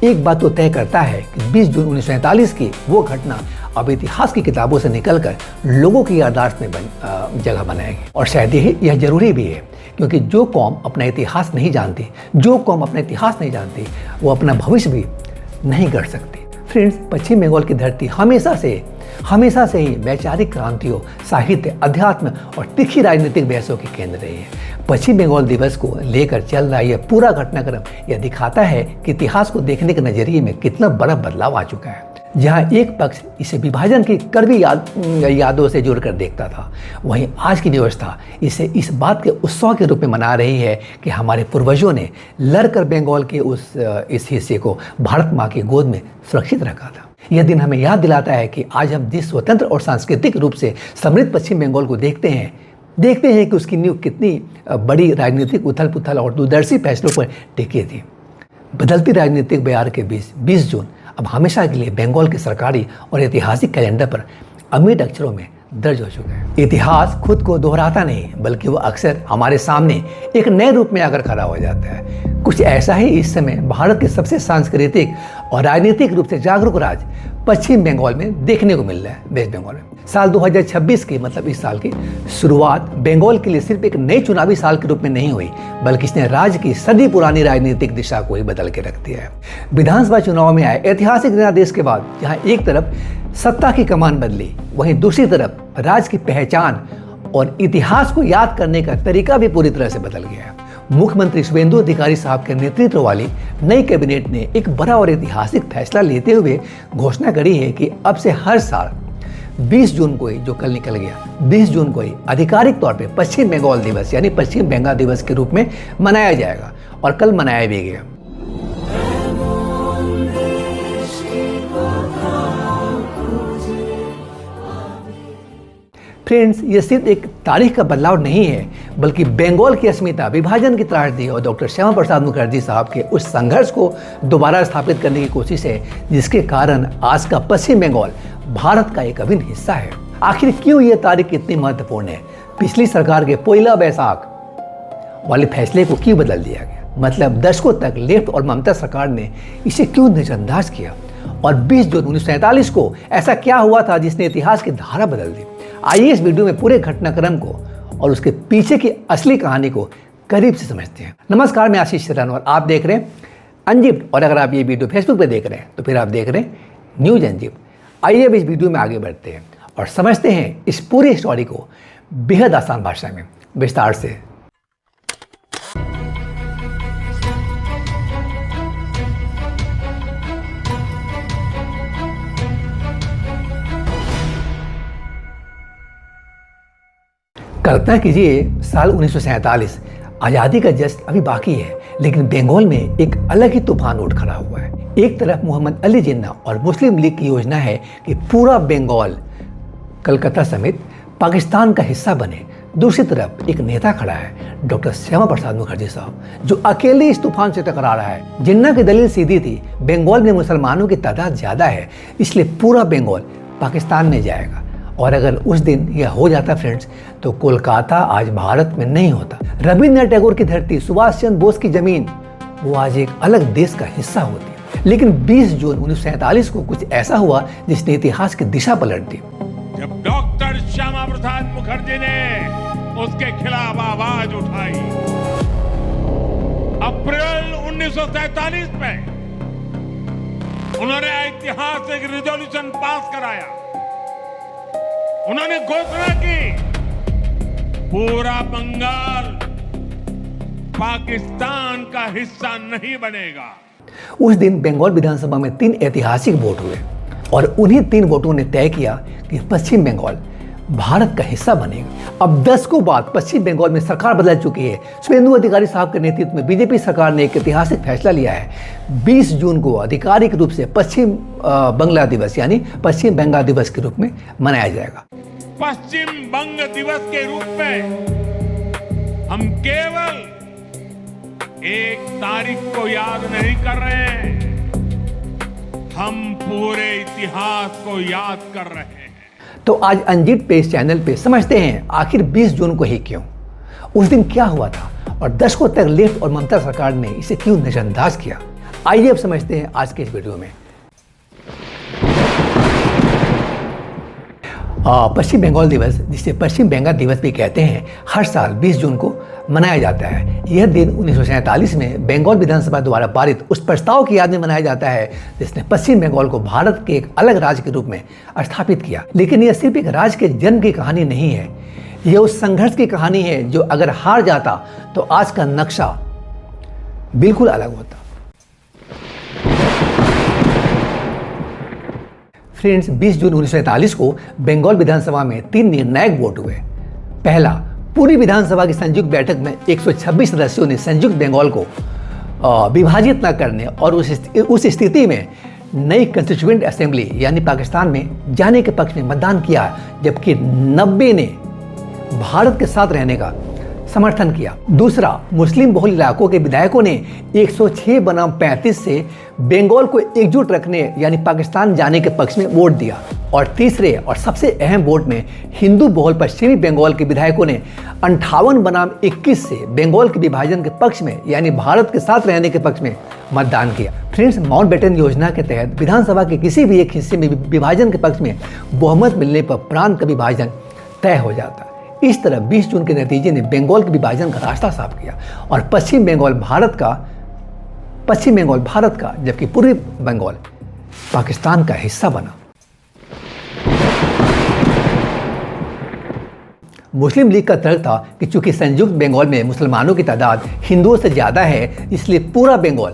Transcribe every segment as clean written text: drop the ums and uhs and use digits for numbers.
एक बात तो तय करता है कि 20 जून 1947 की वो घटना अब इतिहास की किताबों से निकलकर लोगों की याददाश्त में जगह बनाएगी। और शायद यह जरूरी भी है, क्योंकि जो कौम अपना इतिहास नहीं जानती, वो अपना भविष्य भी नहीं गढ़ सकती। फ्रेंड्स, पश्चिम बंगाल की धरती हमेशा से ही वैचारिक क्रांतियों, साहित्य, अध्यात्म और तीखी राजनीतिक बहसों की केंद्र रही है। पश्चिम बंगाल दिवस को लेकर चल रहा यह पूरा घटनाक्रम यह दिखाता है कि इतिहास को देखने के नजरिए में कितना बड़ा बदलाव आ चुका है। जहां एक पक्ष इसे विभाजन की कड़वी यादों से जोड़कर देखता था, वहीं आज की व्यवस्था इसे इस बात के उत्सव के रूप में मना रही है कि हमारे पूर्वजों ने लड़कर बंगाल के इस हिस्से को भारत माँ की गोद में सुरक्षित रखा था। यह दिन हमें याद दिलाता है कि आज हम जिस स्वतंत्र और सांस्कृतिक रूप से समृद्ध पश्चिम बंगाल को देखते हैं कि उसकी नींव कितनी बड़ी राजनीतिक उथल पुथल और दूरदर्शी फैसलों पर टिकी थी। बदलती राजनीतिक बयार के बीच 20 जून अब हमेशा के लिए बंगाल के सरकारी और ऐतिहासिक कैलेंडर पर अमिट अक्षरों में दर्ज हो चुका है। इतिहास खुद को दोहराता नहीं, बल्कि वो अक्सर हमारे सामने एक नए रूप में आकर खड़ा हो जाता है। कुछ ऐसा ही इस समय भारत के सबसे सांस्कृतिक और राजनीतिक रूप से जागरूक राज्य पश्चिम बंगाल में देखने को मिल रहा है। वेस्ट बंगाल में साल 2026 की, मतलब इस साल की शुरुआत बंगाल के लिए सिर्फ एक नई चुनावी साल के रूप में नहीं हुई, बल्कि इसने राज्य की सदी पुरानी राजनीतिक दिशा को ही बदल के रख दिया है। विधानसभा चुनाव में आए ऐतिहासिक जनादेश के बाद जहां एक तरफ सत्ता की कमान बदली, वहीं दूसरी तरफ राज्य की पहचान और इतिहास को याद करने का तरीका भी पूरी तरह से बदल गया है। मुख्यमंत्री शुभेंदु अधिकारी साहब के नेतृत्व वाली नई कैबिनेट ने एक बड़ा और ऐतिहासिक फैसला लेते हुए घोषणा करी है कि अब से हर साल 20 जून को ही, जो कल निकल गया, 20 जून को ही आधिकारिक तौर पे पश्चिम बंगाल दिवस यानी पश्चिम बंगाल दिवस के रूप में मनाया जाएगा, और कल मनाया भी गया। फ्रेंड्स, ये सिर्फ एक तारीख का बदलाव नहीं है, बल्कि बंगाल की अस्मिता, विभाजन की त्रासदी और डॉक्टर श्यामा प्रसाद मुखर्जी साहब के उस संघर्ष को दोबारा स्थापित करने की कोशिश है, जिसके कारण आज का पश्चिम बंगाल भारत का एक अभिन्न हिस्सा है। आखिर क्यों ये तारीख इतनी महत्वपूर्ण है? पिछली सरकार के पोइला बैसाख वाले फैसले को क्यों बदल दिया गया? मतलब दशकों तक लेफ्ट और ममता सरकार ने इसे क्यों नजरअंदाज किया? और 20 जून 1947 को ऐसा क्या हुआ था जिसने इतिहास की धारा बदल दी? आइए इस वीडियो में पूरे घटनाक्रम को और उसके पीछे की असली कहानी को करीब से समझते हैं। नमस्कार, मैं आशीष शरण और आप देख रहे हैं अंजिप्ट। और अगर आप ये वीडियो फेसबुक पे देख रहे हैं तो फिर आप देख रहे हैं न्यूज अंजिप्ट। आइए अब इस वीडियो में आगे बढ़ते हैं और समझते हैं इस पूरी स्टोरी को बेहद आसान भाषा में विस्तार से। कल्पना कीजिए, साल 1947, आज़ादी का जश्न अभी बाकी है, लेकिन बंगाल में एक अलग ही तूफान उठ खड़ा हुआ है। एक तरफ मोहम्मद अली जिन्ना और मुस्लिम लीग की योजना है कि पूरा बंगाल कलकत्ता समेत पाकिस्तान का हिस्सा बने। दूसरी तरफ एक नेता खड़ा है, डॉक्टर श्यामा प्रसाद मुखर्जी साहब, जो अकेले इस तूफान से टकरा रहा है। जिन्ना की दलील सीधी थी, बंगाल में मुसलमानों की तादाद ज़्यादा है, इसलिए पूरा बंगाल पाकिस्तान में जाएगा। और अगर उस दिन यह हो जाता फ्रेंड्स, तो कोलकाता आज भारत में नहीं होता। रविंद्रनाथ टैगोर की धरती, सुभाष चंद्र बोस की जमीन, वो आज एक अलग देश का हिस्सा होती। लेकिन 20 जून 1947 को कुछ ऐसा हुआ जिसने इतिहास की दिशा पलट दी। जब डॉक्टर श्यामा प्रसाद मुखर्जी ने उसके खिलाफ आवाज उठाई, अप्रैल 1947 में उन्होंने ऐतिहासिक रिजोल्यूशन पास कराया। उन्होंने घोषणा की, पूरा बंगाल पाकिस्तान का हिस्सा नहीं बनेगा। उस दिन बंगाल विधानसभा में 3 ऐतिहासिक वोट हुए और उन्हीं 3 वोटों ने तय किया कि पश्चिम बंगाल भारत का हिस्सा बनेगा। अब दशकों बाद पश्चिम बंगाल में सरकार बदल चुकी है। शुभेंदु अधिकारी साहब के नेतृत्व में बीजेपी सरकार ने एक ऐतिहासिक फैसला लिया है। 20 जून को आधिकारिक रूप से पश्चिम बंगला दिवस यानी पश्चिम बंगाल दिवस के रूप में मनाया जाएगा। पश्चिम बंग दिवस के रूप में हम केवल एक तारीख को याद नहीं कर रहे हैं, हम पूरे इतिहास को याद कर रहे हैं। तो आज अंजिप्ट पे, इस चैनल पे समझते हैं आखिर 20 जून को ही क्यों, उस दिन क्या हुआ था और दशकों तक लेफ्ट और ममता सरकार ने इसे क्यों नजरअंदाज किया। आइए अब समझते हैं आज के इस वीडियो में। पश्चिम बंगाल दिवस, जिसे पश्चिम बंगाल दिवस भी कहते हैं, हर साल 20 जून को मनाया जाता है। यह दिन 1947 में बंगाल विधानसभा द्वारा पारित उस प्रस्ताव की याद में मनाया जाता है जिसने पश्चिम बंगाल को भारत के एक अलग राज्य के रूप में स्थापित किया। लेकिन यह सिर्फ एक राज्य के जन्म की कहानी नहीं है, यह उस संघर्ष की कहानी है जो अगर हार जाता तो आज का नक्शा बिल्कुल अलग होता। फ्रेंड्स, 20 जून 1947 को बंगाल विधानसभा में 3 निर्णायक वोट हुए। पहला, पूरी विधानसभा की संयुक्त बैठक में 126 सदस्यों ने संयुक्त बंगाल को विभाजित न करने और उस स्थिति में नई कंस्टिट्यूएंट असेंबली यानी पाकिस्तान में जाने के पक्ष में मतदान किया, जबकि 90 ने भारत के साथ रहने का समर्थन किया। दूसरा, मुस्लिम बहुल इलाकों के विधायकों ने 106 बनाम 35 से बंगाल को एकजुट रखने यानी पाकिस्तान जाने के पक्ष में वोट दिया। और तीसरे और सबसे अहम वोट में हिंदू बहुल पश्चिमी बंगाल के विधायकों ने 58 बनाम 21 से बंगाल के विभाजन के पक्ष में यानी भारत के साथ रहने के पक्ष में मतदान किया। फ्रेंड्स, माउंटबेटन योजना के तहत विधानसभा के किसी भी एक हिस्से में विभाजन के पक्ष में बहुमत मिलने पर प्रांत का विभाजन तय हो जाता। इस तरह 20 जून के नतीजे ने बंगाल के विभाजन का रास्ता साफ किया और पश्चिम बंगाल भारत का जबकि पूर्वी बंगाल पाकिस्तान का हिस्सा बना। मुस्लिम लीग का तर्क था कि चूंकि संयुक्त बंगाल में मुसलमानों की तादाद हिंदुओं से ज़्यादा है, इसलिए पूरा बंगाल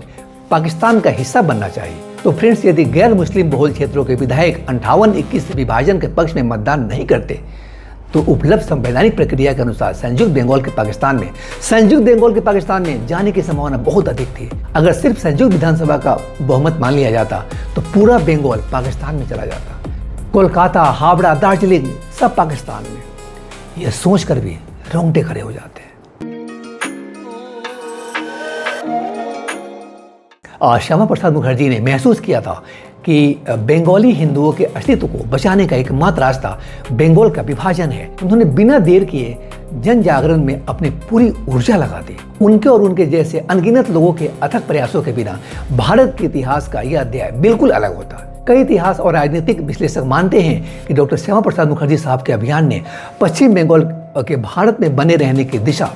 पाकिस्तान का हिस्सा बनना चाहिए। तो फ्रेंड्स, यदि गैर मुस्लिम बहुल क्षेत्रों के विधायक 58-21 से विभाजन के पक्ष में मतदान नहीं करते तो उपलब्ध संवैधानिक प्रक्रिया के अनुसार संयुक्त बंगाल के पाकिस्तान में जाने की संभावना बहुत अधिक थी। अगर सिर्फ संयुक्त विधानसभा का बहुमत मान लिया जाता तो पूरा बंगाल पाकिस्तान में चला जाता। कोलकाता, हावड़ा, दार्जिलिंग सब पाकिस्तान में। यह सोचकर भी रोंगटे खड़े हो जाते हैं। श्यामा प्रसाद मुखर्जी ने महसूस किया था कि बंगाली हिंदुओं के अस्तित्व को बचाने का एकमात्र रास्ता बंगाल का विभाजन है। उन्होंने बिना देर किए जन जागरण में अपनी पूरी ऊर्जा लगा दी। उनके और उनके जैसे अनगिनत लोगों के अथक प्रयासों के बिना भारत के इतिहास का यह अध्याय बिल्कुल अलग होता। कई इतिहास और राजनीतिक विश्लेषक मानते हैं कि डॉक्टर श्यामा प्रसाद मुखर्जी साहब के अभियान ने पश्चिम बंगाल के भारत में बने रहने की दिशा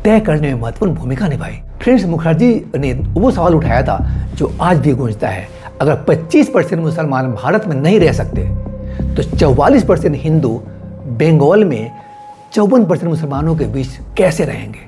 तय करने में महत्वपूर्ण भूमिका निभाई। फ्रेंड्स, मुखर्जी ने वो सवाल उठाया था जो आज भी गूंजता है, अगर 25% मुसलमान भारत में नहीं रह सकते तो 44% हिंदू बंगाल में 54% मुसलमानों के बीच कैसे रहेंगे।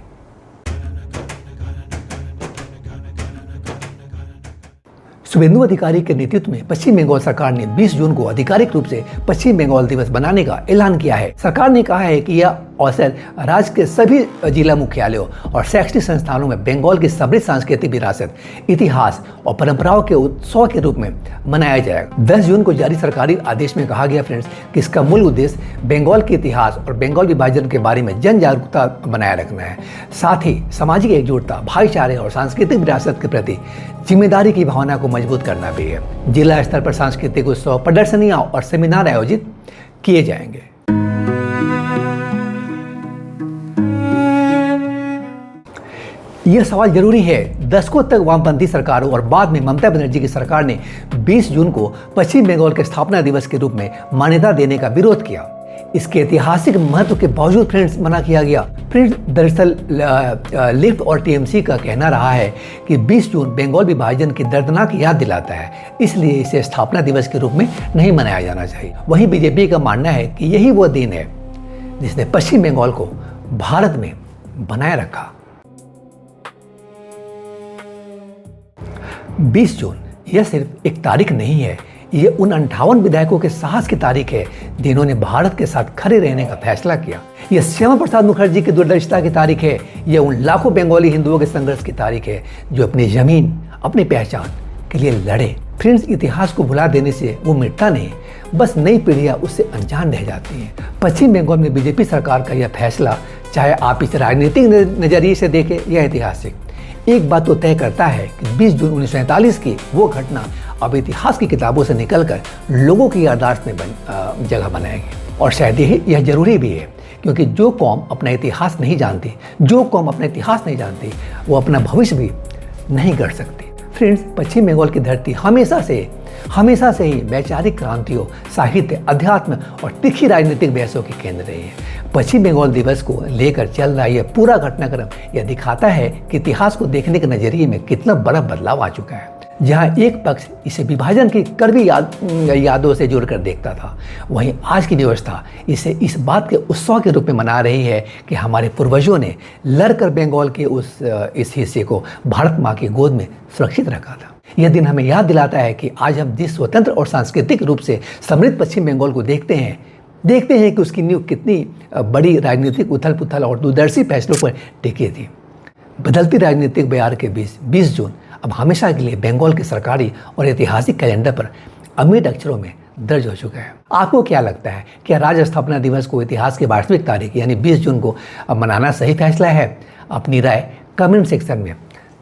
शुभेंदु अधिकारी के नेतृत्व में पश्चिम बंगाल सरकार ने 20 जून को आधिकारिक रूप से पश्चिम बंगाल दिवस बनाने का ऐलान किया है। सरकार ने कहा है कि यह अवसर राज्य के सभी जिला मुख्यालयों और शैक्षणिक संस्थानों में बंगाल की समृद्ध सांस्कृतिक विरासत, इतिहास और परंपराओं के उत्सव के रूप में मनाया जाएगा। 10 जून को जारी सरकारी आदेश में कहा गया फ्रेंड्स कि इसका मूल उद्देश्य बंगाल के इतिहास और बंगाल विभाजन के बारे में जन जागरूकता बनाए रखना है। साथ ही सामाजिक एकजुटता, भाईचारे और सांस्कृतिक विरासत के प्रति जिम्मेदारी की भावना को मजबूत करना भी है। जिला स्तर पर सांस्कृतिक उत्सव, प्रदर्शनियां और सेमिनार आयोजित किए जाएंगे। यह सवाल जरूरी है। दशकों तक वामपंथी सरकारों और बाद में ममता बनर्जी की सरकार ने 20 जून को पश्चिम बंगाल के स्थापना दिवस के रूप में मान्यता देने का विरोध किया। इसके ऐतिहासिक महत्व के बावजूद फ्रेंड्स मना किया गया। फ्रेंड्स, दरअसल लेफ्ट और टीएमसी का कहना रहा है कि 20 जून बंगाल विभाजन की दर्दनाक याद दिलाता है, इसलिए इसे स्थापना दिवस के रूप में नहीं मनाया जाना चाहिए। वहीं बीजेपी का मानना है कि यही वो दिन है जिसने पश्चिम बंगाल को भारत में बनाए रखा। 20 जून यह सिर्फ एक तारीख नहीं है, ये उन 58 विधायकों के साहस की तारीख है जिन्होंने भारत के साथ खड़े रहने का फैसला किया। यह श्यामा प्रसाद मुखर्जी की दूरदर्शिता की तारीख है। यह उन लाखों बंगाली हिंदुओं के संघर्ष की तारीख है जो अपनी जमीन, अपनी पहचान के लिए लड़े। फ्रेंड्स, इतिहास को भुला देने से वो मिटता नहीं, बस नई पीढ़ियां उससे अनजान रह जाती हैं। पश्चिम बंगाल में बीजेपी सरकार का यह फैसला, चाहे आप इसे राजनीतिक नजरिए से देखें या ऐतिहासिक, एक बात तो तय करता है कि 20 जून 1947 की वो घटना अब इतिहास की किताबों से निकलकर लोगों की याददाश्त में जगह बनाएगी। और शायद यह जरूरी भी है, क्योंकि जो कौम अपना इतिहास नहीं जानती, वो अपना भविष्य भी नहीं गढ़ सकती। फ्रेंड्स, पश्चिम बंगाल की धरती हमेशा से ही वैचारिक क्रांतियों, साहित्य, अध्यात्म और तीखी राजनीतिक बहसों की केंद्र रही है। पश्चिम बंगाल दिवस को लेकर चल रहा यह पूरा घटनाक्रम यह दिखाता है कि इतिहास को देखने के नजरिए में कितना बड़ा बदलाव आ चुका है। जहां एक पक्ष इसे विभाजन की कड़वी यादों से जोड़कर देखता था, वहीं आज की व्यवस्था इसे इस बात के उत्सव के रूप में मना रही है कि हमारे पूर्वजों ने लड़कर बंगाल के इस हिस्से को भारत माँ की गोद में सुरक्षित रखा था। यह दिन हमें याद दिलाता है कि आज हम जिस स्वतंत्र और सांस्कृतिक रूप से समृद्ध पश्चिम बंगाल को देखते हैं कि उसकी नींव कितनी बड़ी राजनीतिक उथल पुथल और दूरदर्शी फैसलों पर टिकी थी। बदलती राजनीतिक बयार के बीच 20 जून अब हमेशा के लिए बंगाल के सरकारी और ऐतिहासिक कैलेंडर पर अमिट अक्षरों में दर्ज हो चुका है। आपको क्या लगता है, क्या राज्य स्थापना दिवस को इतिहास की वास्तविक तारीख यानी 20 जून को मनाना सही फैसला है? अपनी राय कमेंट सेक्शन में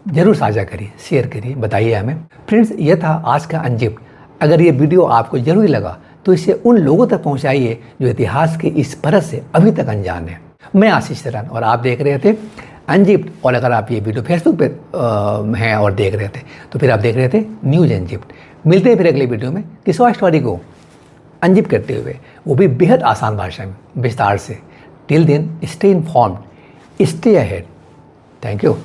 जरूर साझा करिए, शेयर करिए, बताइए हमें। फ्रेंड्स, यह था आज का अनजिप्ड। अगर ये वीडियो आपको जरूरी लगा तो इसे उन लोगों तक पहुंचाइए जो इतिहास के इस परत से अभी तक अनजान है। मैं आशीष शरण और आप देख रहे थे अनजिप्ड। और अगर आप ये वीडियो फेसबुक पे हैं और देख रहे थे तो फिर आप देख रहे थे न्यूज़ अनजिप्ड। मिलते हैं फिर अगले वीडियो में किसी और स्टोरी को अनजिप्ड करते हुए, वो भी बेहद आसान भाषा में विस्तार से। Till then stay informed, stay ahead. Thank you.